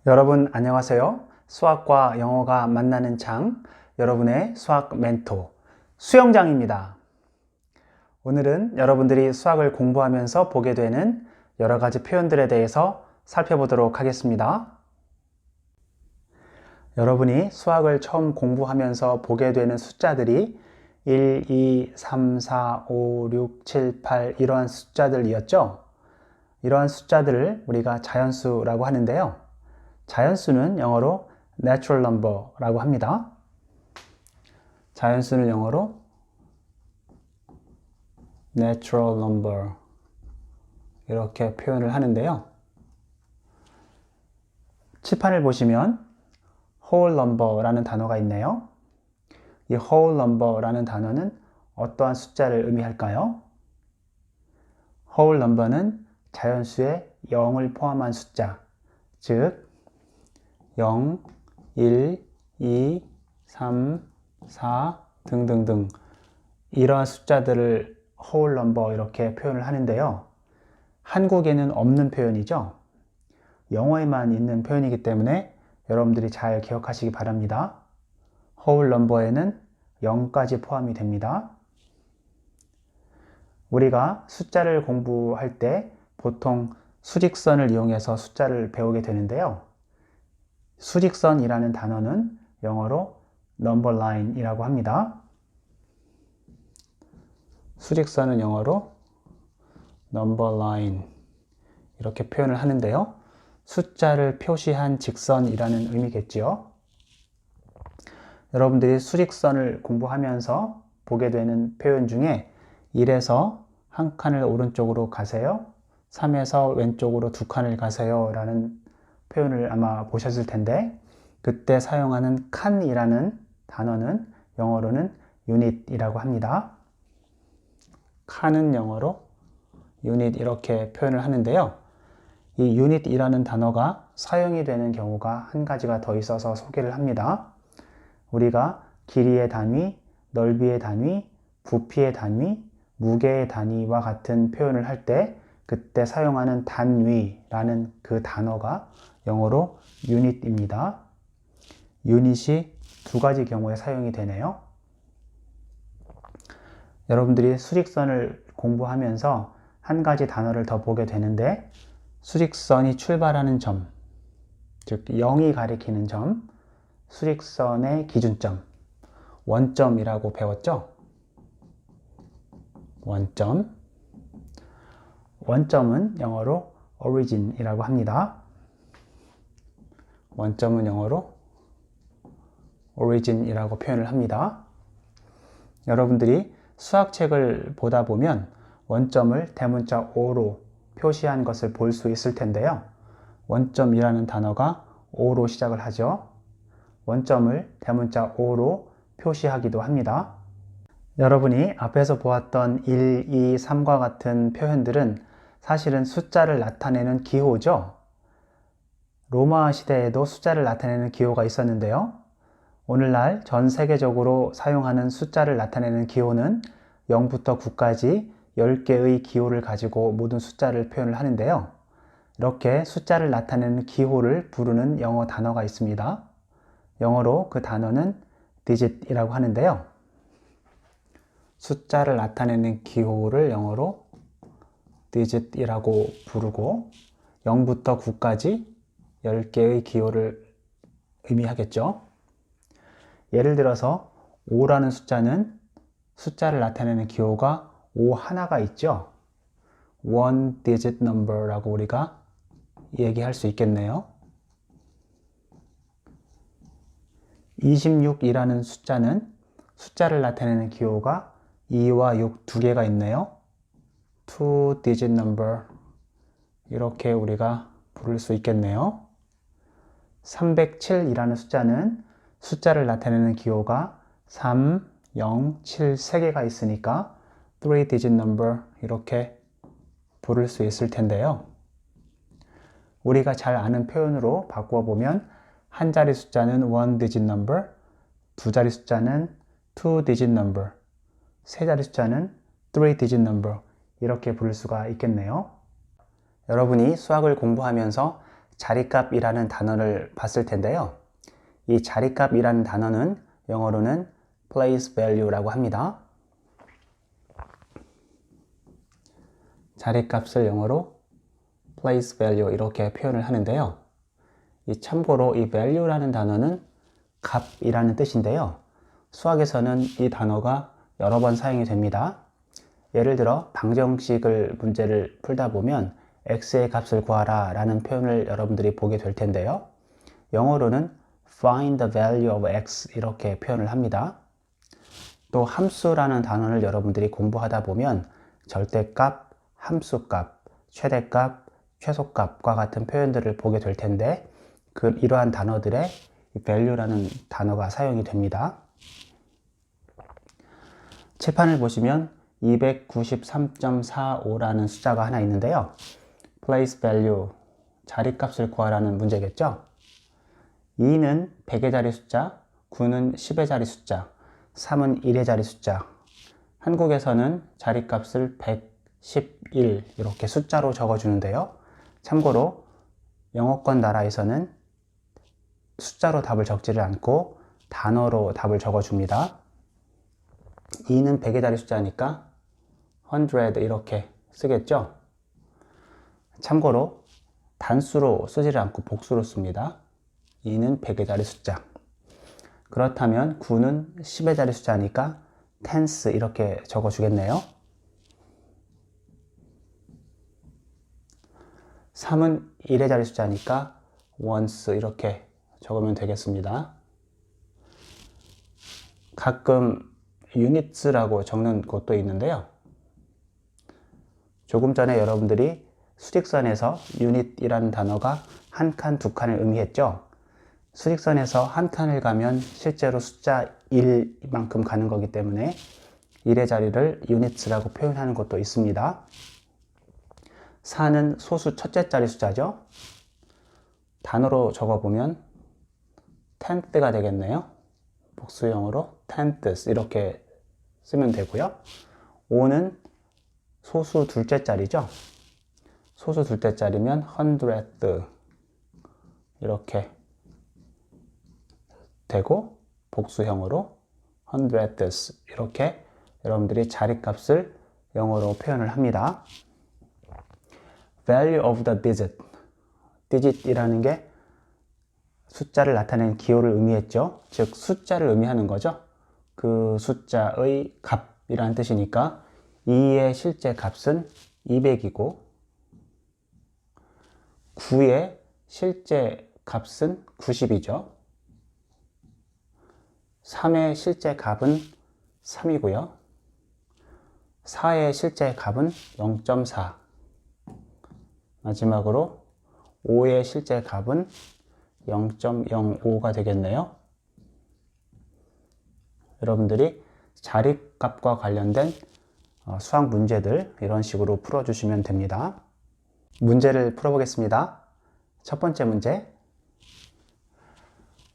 여러분 안녕하세요. 수학과 영어가 만나는 장, 여러분의 수학 멘토 수영장입니다. 오늘은 여러분들이 수학을 공부하면서 보게 되는 여러 가지 표현들에 대해서 살펴보도록 하겠습니다. 여러분이 수학을 처음 공부하면서 보게 되는 숫자들이 1, 2, 3, 4, 5, 6, 7, 8 이러한 숫자들이었죠. 이러한 숫자들을 우리가 자연수라고 하는데요. 자연수는 영어로 natural number라고 합니다. 자연수는 영어로 natural number 이렇게 표현을 하는데요. 칠판을 보시면 whole number라는 단어가 있네요. 이 whole number라는 단어는 어떠한 숫자를 의미할까요? whole number는 자연수의 0을 포함한 숫자, 즉 0, 1, 2, 3, 4 등등등 이러한 숫자들을 whole number 이렇게 표현을 하는데요. 한국에는 없는 표현이죠. 영어에만 있는 표현이기 때문에 여러분들이 잘 기억하시기 바랍니다. whole number에는 0까지 포함이 됩니다. 우리가 숫자를 공부할 때 보통 수직선을 이용해서 숫자를 배우게 되는데요. 수직선이라는 단어는 영어로 number line 이라고 합니다. 수직선은 영어로 number line 이렇게 표현을 하는데요. 숫자를 표시한 직선이라는 의미겠지요. 여러분들이 수직선을 공부하면서 보게 되는 표현 중에 1에서 한 칸을 오른쪽으로 가세요. 3에서 왼쪽으로 두 칸을 가세요 라는 표현을 아마 보셨을 텐데, 그때 사용하는 칸이라는 단어는 영어로는 unit이라고 합니다. 칸은 영어로 unit 이렇게 표현을 하는데요. 이 unit이라는 단어가 사용이 되는 경우가 한 가지가 더 있어서 소개를 합니다. 우리가 길이의 단위, 넓이의 단위, 부피의 단위, 무게의 단위와 같은 표현을 할 때 그때 사용하는 단위라는 그 단어가 영어로 unit입니다. 유닛이 두 가지 경우에 사용이 되네요. 여러분들이 수직선을 공부하면서 한 가지 단어를 더 보게 되는데, 수직선이 출발하는 점, 즉 0이 가리키는 점, 수직선의 기준점, 원점이라고 배웠죠? 원점. 원점은 영어로 origin이라고 합니다. 원점은 영어로 origin이라고 표현을 합니다. 여러분들이 수학책을 보다 보면 원점을 대문자 O로 표시한 것을 볼 수 있을 텐데요. 원점이라는 단어가 O로 시작을 하죠. 원점을 대문자 O로 표시하기도 합니다. 여러분이 앞에서 보았던 1, 2, 3과 같은 표현들은 사실은 숫자를 나타내는 기호죠. 로마 시대에도 숫자를 나타내는 기호가 있었는데요. 오늘날 전 세계적으로 사용하는 숫자를 나타내는 기호는 0부터 9까지 10개의 기호를 가지고 모든 숫자를 표현을 하는데요. 이렇게 숫자를 나타내는 기호를 부르는 영어 단어가 있습니다. 영어로 그 단어는 digit이라고 하는데요. 숫자를 나타내는 기호를 영어로 digit이라고 부르고 0부터 9까지 10개의 기호를 의미하겠죠. 예를 들어서 5라는 숫자는 숫자를 나타내는 기호가 5 하나가 있죠. one digit number라고 우리가 얘기할 수 있겠네요. 26이라는 숫자는 숫자를 나타내는 기호가 2와 6 두 개가 있네요. two digit number 이렇게 우리가 부를 수 있겠네요. 307이라는 숫자는 숫자를 나타내는 기호가 3, 0, 7 3개가 있으니까 three digit number 이렇게 부를 수 있을 텐데요. 우리가 잘 아는 표현으로 바꾸어 보면 한 자리 숫자는 one digit number, 두 자리 숫자는 two digit number, 세 자리 숫자는 three digit number 이렇게 부를 수가 있겠네요. 여러분이 수학을 공부하면서 자리값이라는 단어를 봤을 텐데요. 이 자리값이라는 단어는 영어로는 place value라고 합니다. 자리값을 영어로 place value 이렇게 표현을 하는데요. 참고로 이 value라는 단어는 값이라는 뜻인데요. 수학에서는 이 단어가 여러 번 사용이 됩니다. 예를 들어 방정식을 문제를 풀다 보면 x의 값을 구하라 라는 표현을 여러분들이 보게 될 텐데요. 영어로는 find the value of x 이렇게 표현을 합니다. 또 함수라는 단어를 여러분들이 공부하다 보면 절대값, 함수값, 최대값, 최소값과 같은 표현들을 보게 될 텐데 이러한 단어들의 value라는 단어가 사용이 됩니다. 칠판을 보시면 293.45라는 숫자가 하나 있는데요. place value, 자리값을 구하라는 문제겠죠. 2는 100의 자리 숫자, 9는 10의 자리 숫자, 3은 1의 자리 숫자. 한국에서는 자리값을 100, 11 이렇게 숫자로 적어주는데요. 참고로 영어권 나라에서는 숫자로 답을 적지를 않고 단어로 답을 적어줍니다. 2는 100의 자리 숫자니까 100 이렇게 쓰겠죠. 참고로 단수로 쓰지를 않고 복수로 씁니다. 2는 100의 자리 숫자. 그렇다면 9는 10의 자리 숫자니까 tens 이렇게 적어주겠네요. 3은 1의 자리 숫자니까 once 이렇게 적으면 되겠습니다. 가끔 units라고 적는 곳도 있는데요. 조금 전에 여러분들이 수직선에서 unit이라는 단어가 한 칸, 두 칸을 의미했죠. 수직선에서 한 칸을 가면 실제로 숫자 1만큼 가는 거기 때문에 1의 자리를 units라고 표현하는 곳도 있습니다. 4는 소수 첫째 자리 숫자죠. 단어로 적어보면 tenth가 되겠네요. 복수형으로 tenths 이렇게 쓰면 되고요. 5는 소수 둘째 자리죠. 소수 둘째 자리면 hundredth 이렇게 되고 복수형으로 hundredths 이렇게 여러분들이 자리값을 영어로 표현을 합니다. value of the digit. digit이라는 게 숫자를 나타내는 기호를 의미했죠. 즉 숫자를 의미하는 거죠. 그 숫자의 값이라는 뜻이니까 2의 실제 값은 200이고 9의 실제 값은 90이죠. 3의 실제 값은 3이고요. 4의 실제 값은 0.4. 마지막으로 5의 실제 값은 0.05가 되겠네요. 여러분들이 자리값과 관련된 수학 문제들 이런 식으로 풀어주시면 됩니다. 문제를 풀어보겠습니다. 첫 번째 문제.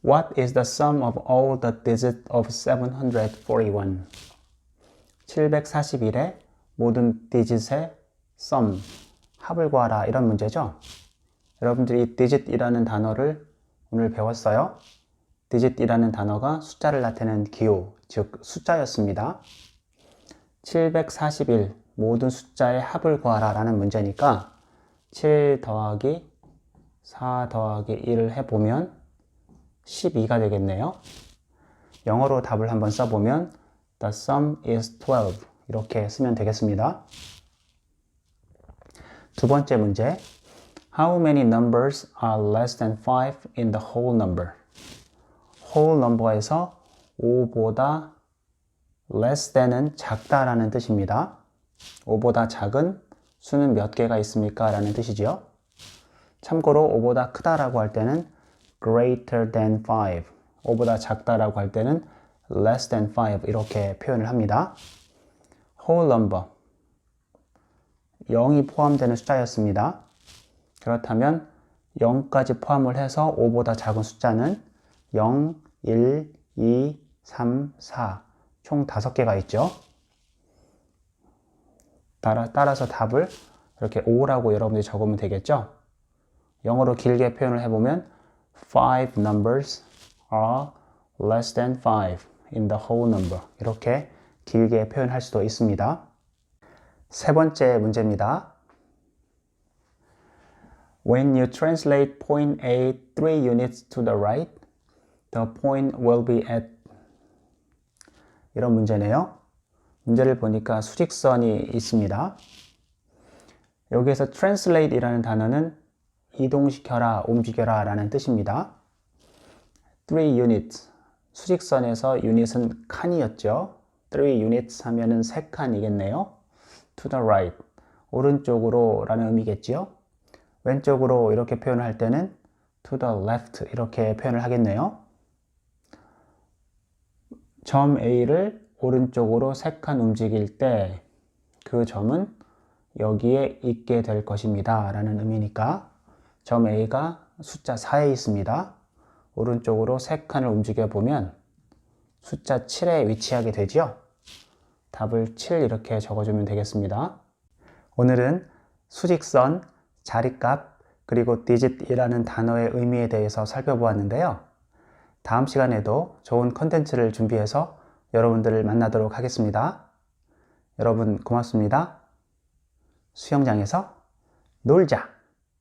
What is the sum of all the digits of 741? 741의 모든 digit의 sum, 합을 구하라 이런 문제죠. 여러분들이 이 digit이라는 단어를 오늘 배웠어요. digit이라는 단어가 숫자를 나타내는 기호, 즉 숫자였습니다. 741 모든 숫자의 합을 구하라 라는 문제니까 7 더하기 4 더하기 1을 해보면 12가 되겠네요. 영어로 답을 한번 써보면 The sum is 12 이렇게 쓰면 되겠습니다. 두 번째 문제. How many numbers are less than 5 in the whole number? whole number에서 5보다 less than은 작다라는 뜻입니다. 5보다 작은 수는 몇 개가 있습니까? 라는 뜻이죠. 참고로 5보다 크다라고 할 때는 greater than 5, 5보다 작다라고 할 때는 less than 5 이렇게 표현을 합니다. whole number 0이 포함되는 숫자였습니다. 그렇다면 0까지 포함을 해서 5보다 작은 숫자는 0, 1, 2, 3, 4 총 5개가 있죠. 따라서 답을 이렇게 5라고 여러분들이 적으면 되겠죠. 영어로 길게 표현을 해보면 five numbers are less than five in the whole number. 이렇게 길게 표현할 수도 있습니다. 세 번째 문제입니다. When you translate point A 3 units to the right, the point will be at 이런 문제네요. 문제를 보니까 수직선이 있습니다. 여기에서 translate 이라는 단어는 이동시켜라, 움직여라 라는 뜻입니다. 3 units, 수직선에서 unit은 칸이었죠. 3 units 하면은 3칸이겠네요. to the right, 오른쪽으로 라는 의미겠지요. 왼쪽으로 이렇게 표현을 할 때는 to the left 이렇게 표현을 하겠네요. 점 A를 오른쪽으로 3칸 움직일 때 그 점은 여기에 있게 될 것입니다 라는 의미니까 점 A가 숫자 4에 있습니다. 오른쪽으로 3칸을 움직여 보면 숫자 7에 위치하게 되죠. 답을 7 이렇게 적어주면 되겠습니다. 오늘은 수직선, 자리값, 그리고 digit이라는 단어의 의미에 대해서 살펴보았는데요. 다음 시간에도 좋은 컨텐츠를 준비해서 여러분들을 만나도록 하겠습니다. 여러분 고맙습니다. 수영장에서 놀자!